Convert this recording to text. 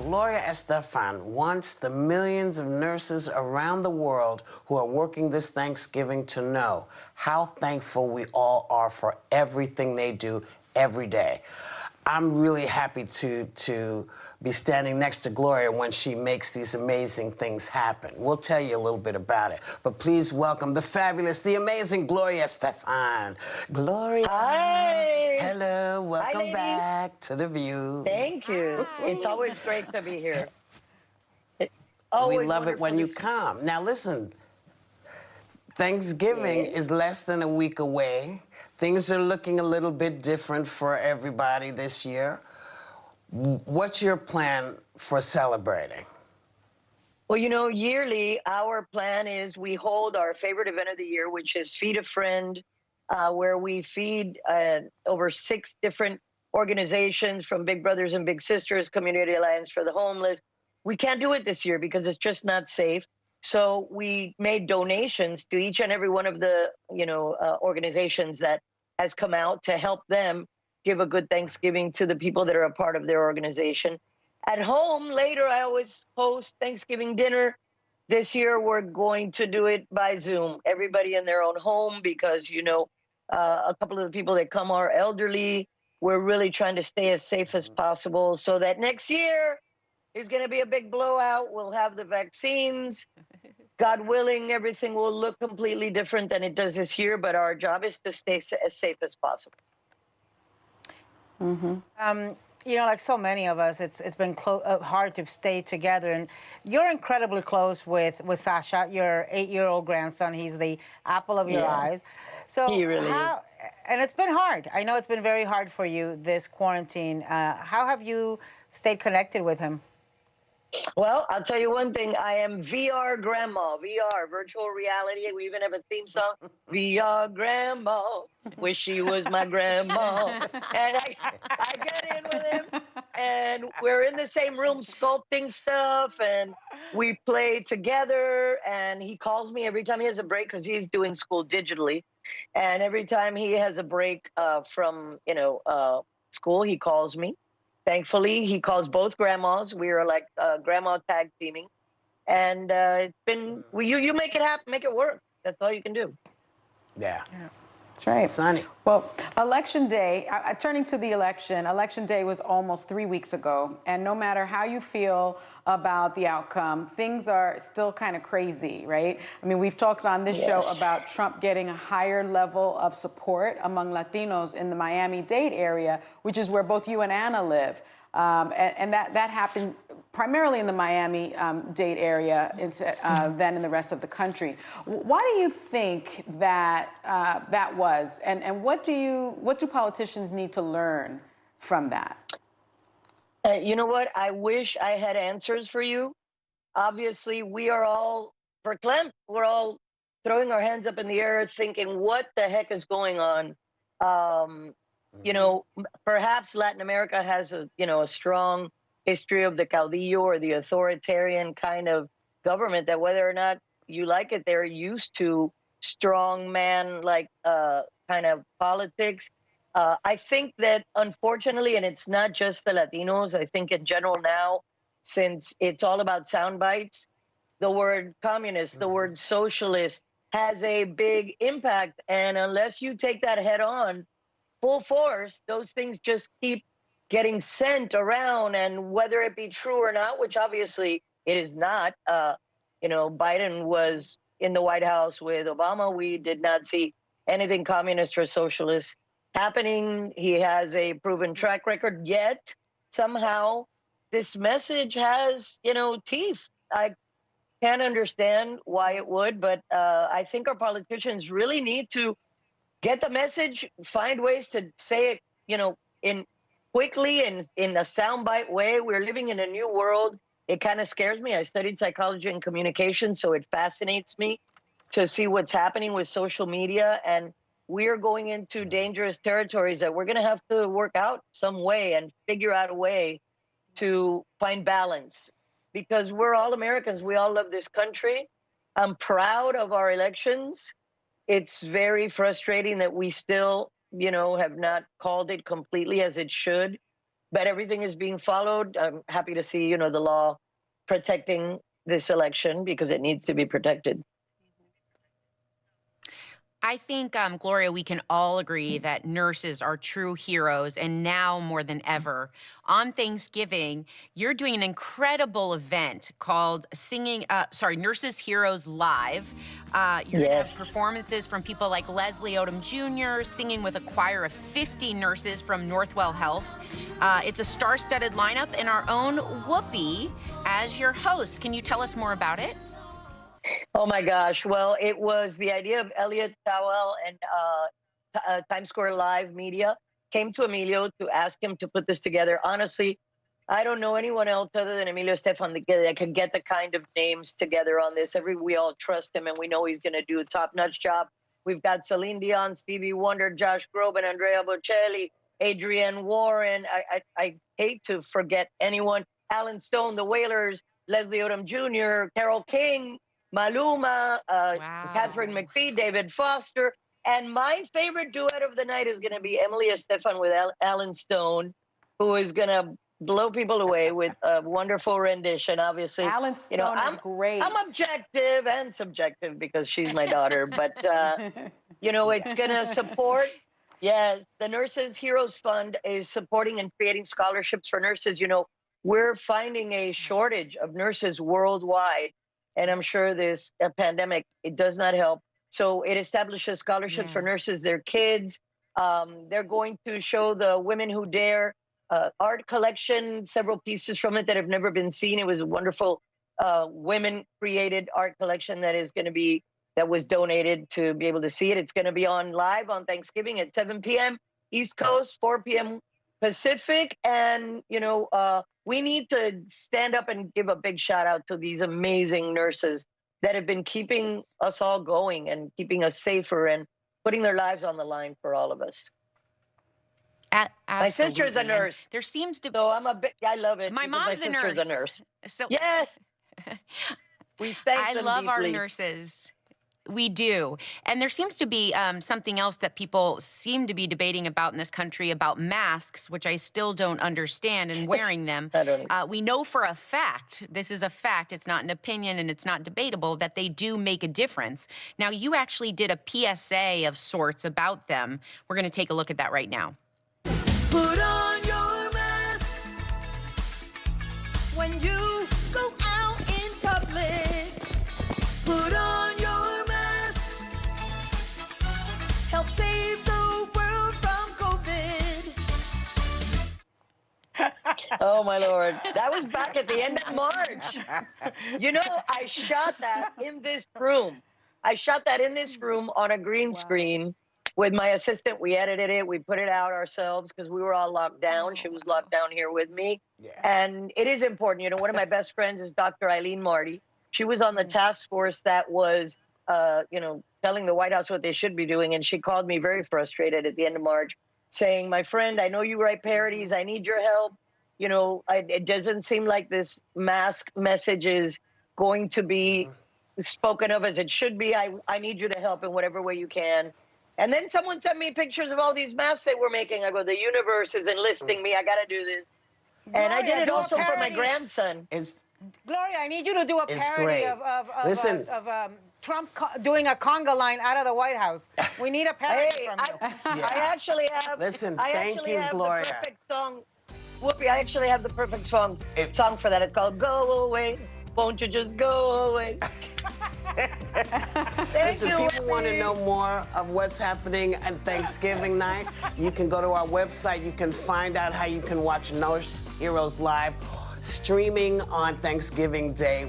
Gloria Estefan wants the millions of nurses around the world who are working this Thanksgiving to know how thankful we all are for everything they do every day. I'm really happy to be standing next to Gloria when she makes these amazing things happen. We'll tell you a little bit about it. But please welcome the fabulous, the amazing Gloria Estefan. Gloria. Hi. Hello. Welcome Hi, back to The View. thank you. Hi. It's always great to be here. We Always love it when wonderful you to come. Now listen, Thanksgiving Yes. is less than a week away. Things are looking a little bit different for everybody this year. What's your plan for celebrating? Well, you know, yearly, our plan is we hold our favorite event of the year, which is Feed a Friend, where we feed over 6 different organizations from Big Brothers and Big Sisters, Community Alliance for the Homeless. We can't do it this year because it's just not safe. So we made donations to each and every one of the, organizations that has come out to help them give a good Thanksgiving to the people that are a part of their organization. At home, later, I always host Thanksgiving dinner. This year, we're going to do it by Zoom, everybody in their own home, because, a couple of the people that come are elderly. We're really trying to stay as safe as possible so that next year is going to be a big blowout. We'll have the vaccines. God willing, everything will look completely different than it does this year, but our job is to stay as safe as possible. Like so many of us, it's been hard to stay together. And you're incredibly close with Sasha, your 8-year-old grandson. He's the apple of your eyes. So He really is. And it's been hard. I know it's been very hard for you, this quarantine. How have you stayed connected with him? Well, I'll tell you one thing. I am VR grandma, VR, virtual reality. We even have a theme song, VR grandma. Wish she was my grandma. And I get in with him, and we're in the same room sculpting stuff, and we play together, and he calls me every time he has a break because he's doing school digitally. And every time he has a break from, school, he calls me. Thankfully, he calls both grandmas. We are like grandma tag teaming, and it's been you make it happen, make it work. That's all you can do. Yeah. That's right. Sonny. Well, Election Day, turning to the Election Day was almost 3 weeks ago. And no matter how you feel about the outcome, things are still kind of crazy, right? I mean, we've talked on this show about Trump getting a higher level of support among Latinos in the Miami-Dade area, which is where both you and Anna live. And that happened primarily in the Miami-Dade area than in the rest of the country. Why do you think that that was? And what do politicians need to learn from that? You know what? I wish I had answers for you. Obviously, we are all verklempt. We're all throwing our hands up in the air thinking, what the heck is going on? Perhaps Latin America has a strong history of the caudillo or the authoritarian kind of government that whether or not you like it, they're used to strong man like kind of politics. I think that unfortunately, and it's not just the Latinos, I think in general now, since it's all about sound bites, the word communist, the word socialist has a big impact. And unless you take that head on, full force, those things just keep getting sent around, and whether it be true or not, which obviously it is not. Biden was in the White House with Obama. We did not see anything communist or socialist happening. He has a proven track record, yet somehow this message has, teeth. I can't understand why it would, but I think our politicians really need to get the message, find ways to say it, in quickly and in a soundbite way. We're living in a new world. It kind of scares me. I studied psychology and communication, so it fascinates me to see what's happening with social media. And we're going into dangerous territories that we're going to have to work out some way and figure out a way to find balance, because we're all Americans. We all love this country. I'm proud of our elections. It's very frustrating that we still, have not called it completely as it should. but everything is being followed. I'm happy to see, the law protecting this election because it needs to be protected. I think, Gloria, we can all agree that nurses are true heroes, and now more than ever. On Thanksgiving, you're doing an incredible event called Nurses Heroes Live. You're going to have performances from people like Leslie Odom Jr., singing with a choir of 50 nurses from Northwell Health. It's a star-studded lineup, and our own Whoopi as your host. Can you tell us more about it? Oh my gosh. Well, it was the idea of Elliot Towell and Times Square Live Media came to Emilio to ask him to put this together. Honestly, I don't know anyone else other than Emilio Estefan that can get the kind of names together on this. We all trust him, and we know he's going to do a top-notch job. We've got Celine Dion, Stevie Wonder, Josh Groban, Andrea Bocelli, Adrienne Warren. I hate to forget anyone. Alan Stone, The Wailers, Leslie Odom Jr., Carole King, Maluma, Catherine McPhee, David Foster. And my favorite duet of the night is going to be Emily Estefan with Alan Stone, who is going to blow people away with a wonderful rendition. Obviously, Alan Stone is great. I'm objective and subjective because she's my daughter, but it's going to support. Yes, the Nurses Heroes Fund is supporting and creating scholarships for nurses. We're finding a shortage of nurses worldwide. And I'm sure this pandemic, it does not help. So it establishes scholarships for nurses, their kids. They're going to show the Women Who Dare art collection, several pieces from it that have never been seen. It was a wonderful women-created art collection that was donated to be able to see it. It's going to be on live on Thanksgiving at 7 p.m. East Coast, 4 p.m. Pacific. And, we need to stand up and give a big shout out to these amazing nurses that have been keeping us all going and keeping us safer and putting their lives on the line for all of us. My sister's a nurse. And there seems to be. So I love it. My mom's my sister's a nurse. So yes. We thank them love our deeply. nurses. We do. And there seems to be something else that people seem to be debating about in this country about masks, which I still don't understand, and wearing them. We know for a fact, this is a fact, it's not an opinion and it's not debatable, that they do make a difference. Now, you actually did a PSA of sorts about them. We're going to take a look at that right now. Put on your mask when you go out in public. Put on your mask. Help save the world from COVID. Oh, my Lord. That was back at the end of March. I shot that in this room. On a green screen with my assistant. We edited it. We put it out ourselves because we were all locked down. She was locked down here with me. Yeah. And it is important. One of my best friends is Dr. Eileen Marty. She was on the task force that was, telling the White House what they should be doing. And she called me very frustrated at the end of March saying, my friend, I know you write parodies. I need your help. It doesn't seem like this mask message is going to be spoken of as it should be. I need you to help in whatever way you can. And then someone sent me pictures of all these masks they were making. I go, the universe is enlisting me. I got to do this. Gloria, and I did it also for my grandson. Gloria, I need you to do a parody Listen. of Trump doing a conga line out of the White House. We need a parody from you. I actually have. Listen, thank you, Gloria. The perfect song. Whoopi, I actually have the perfect song for that. It's called "Go Away." Won't you just go away? Listen, people want to know more of what's happening on Thanksgiving night. You can go to our website. You can find out how you can watch Nurse Heroes Live streaming on Thanksgiving Day.